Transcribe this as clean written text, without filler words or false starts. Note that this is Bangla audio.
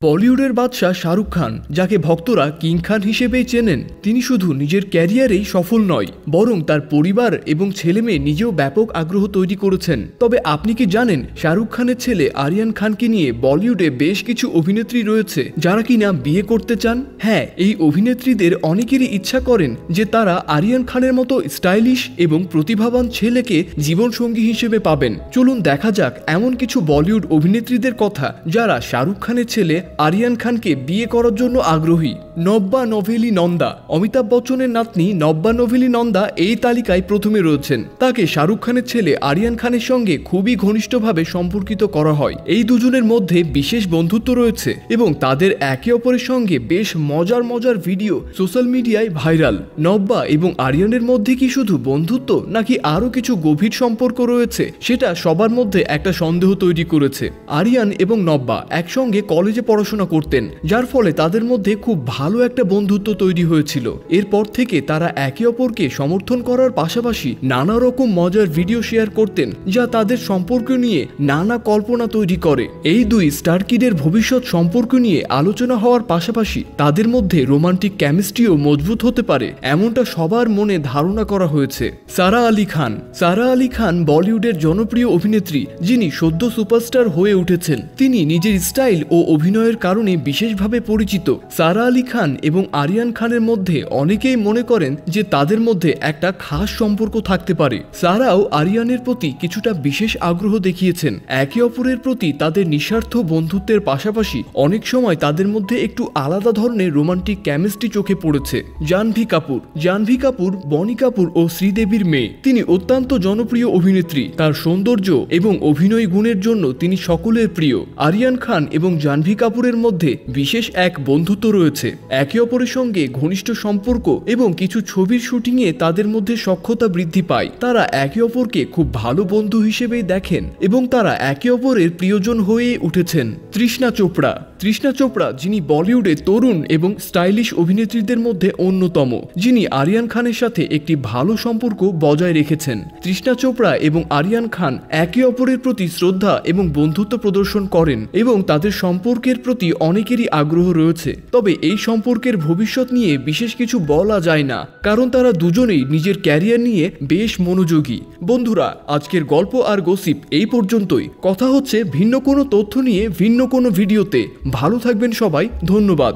বলিউডের বাদশা শাহরুখ খান, যাকে ভক্তরা কিং খান হিসেবেই চেনেন, তিনি শুধু নিজের ক্যারিয়ারেই সফল নয়, বরং তার পরিবার এবং ছেলেমেয়ে নিজেও ব্যাপক আগ্রহ তৈরি করেছেন। তবে আপনি কি জানেন, শাহরুখ খানের ছেলে আরিয়ান খানকে নিয়ে বলিউডে বেশ কিছু অভিনেত্রী রয়েছে যারা কিনা বিয়ে করতে চান? হ্যাঁ, এই অভিনেত্রীদের অনেকেরই ইচ্ছা করেন যে তারা আরিয়ান খানের মতো স্টাইলিশ এবং প্রতিভাবান ছেলেকে জীবনসঙ্গী হিসেবে পাবেন। চলুন দেখা যাক এমন কিছু বলিউড অভিনেত্রীদের কথা যারা শাহরুখ খানের ছেলে আরিয়ান খানকে বিয়ে করার জন্য আগ্রহী। নব্যা নোভেলি নন্দা। অমিতাভ বচ্চনের নাতনি নব্যা নোভেলি নন্দা এই তালিকায় প্রথমে রয়েছেন। তাকে শাহরুখ খানের ছেলে আরিয়ান খানের সঙ্গে খুবই ঘনিষ্ঠভাবে সম্পর্কিত করা হয়। এই দুজনের মধ্যে বিশেষ বন্ধুত্ব রয়েছে এবং তাদের একে অপরের সঙ্গে বেশ মজার ভিডিও সোশ্যাল মিডিয়ায় ভাইরাল। নব্যা এবং আরিয়ানের মধ্যে কি শুধু বন্ধুত্ব নাকি আরও কিছু গভীর সম্পর্ক রয়েছে, সেটা সবার মধ্যে একটা সন্দেহ তৈরি করেছে। আরিয়ান এবং নব্যা একসঙ্গে কলেজে পড়াশোনা করতেন, যার ফলে তাদের মধ্যে খুব ভালো একটা বন্ধুত্ব তৈরি হয়েছিল। এরপর থেকে তারা একে অপরকে সমর্থন করার পাশাপাশি নানা রকম মজার ভিডিও শেয়ার করতেন, যা তাদের সম্পর্ক নিয়ে নানা কল্পনা তৈরি করে। এই দুই স্টার কিডের ভবিষ্যৎ সম্পর্ক নিয়ে আলোচনা হওয়ার পাশাপাশি তাদের মধ্যে রোমান্টিক কেমিস্ট্রিও মজবুত হতে পারে, এমনটা সবার মনে ধারণা করা হয়েছে। সারা আলি খান। সারা আলি খান বলিউডের জনপ্রিয় অভিনেত্রী, যিনি সদ্য সুপারস্টার হয়ে উঠেছেন। তিনি নিজের স্টাইল ও অভিনয়ের কারণে বিশেষভাবে পরিচিত। সারা আলি খান এবং আরিয়ান খানের মধ্যে অনেকেই মনে করেন যে তাদের মধ্যে একটা খাস সম্পর্ক থাকতে পারে। সারাও আরিয়ানের প্রতি কিছুটা বিশেষ আগ্রহ দেখিয়েছেন। একে অপরের প্রতি তাদের নিঃস্বার্থ বন্ধুত্বের পাশাপাশি অনেক সময় তাদের মধ্যে একটু আলাদা ধরনের রোমান্টিক কেমিস্ট্রি চোখে পড়েছে। জাহ্নবী কাপুর। জাহ্নবী কাপুর বনি কাপুর ও শ্রীদেবীর মেয়ে। তিনি অত্যন্ত জনপ্রিয় অভিনেত্রী। তার সৌন্দর্য এবং অভিনয় গুণের জন্য তিনি সকলের প্রিয়। আরিয়ান খান এবং জাহ্নবী কাপুরের মধ্যে বিশেষ এক বন্ধুত্ব রয়েছে। একে অপরের সঙ্গে ঘনিষ্ঠ সম্পর্ক এবং কিছু ছবির শুটিংয়ে তাদের মধ্যে সখ্যতা বৃদ্ধি পায়। তারা একে অপরকে খুব ভালো বন্ধু হিসেবেই দেখেন এবং তারা একে অপরের প্রিয়জন হয়ে উঠেছেন। তৃষ্ণা চোপড়া। তৃষ্ণা চোপড়া, যিনি বলিউডে তরুণ এবং স্টাইলিশ অভিনেত্রীদের মধ্যে অন্যতম, যিনি আরিয়ান খানের সাথে একটি ভালো সম্পর্ক বজায় রেখেছেন। তৃষ্ণা চোপড়া এবং আরিয়ান খান একে অপরের প্রতি শ্রদ্ধা এবং বন্ধুত্ব প্রদর্শন করেন এবং তাদের সম্পর্কের প্রতি অনেকেরই আগ্রহ রয়েছে। তবে এই সম্পর্কের ভবিষ্যৎ নিয়ে বিশেষ কিছু বলা যায় না, কারণ তারা দুজনেই নিজের ক্যারিয়ার নিয়ে বেশ মনোযোগী। বন্ধুরা, আজকের গল্প আর গসিপ এই পর্যন্তই। কথা হচ্ছে ভিন্ন কোনো তথ্য নিয়ে ভিন্ন কোনো ভিডিওতে। ভালো থাকবেন সবাই, ধন্যবাদ।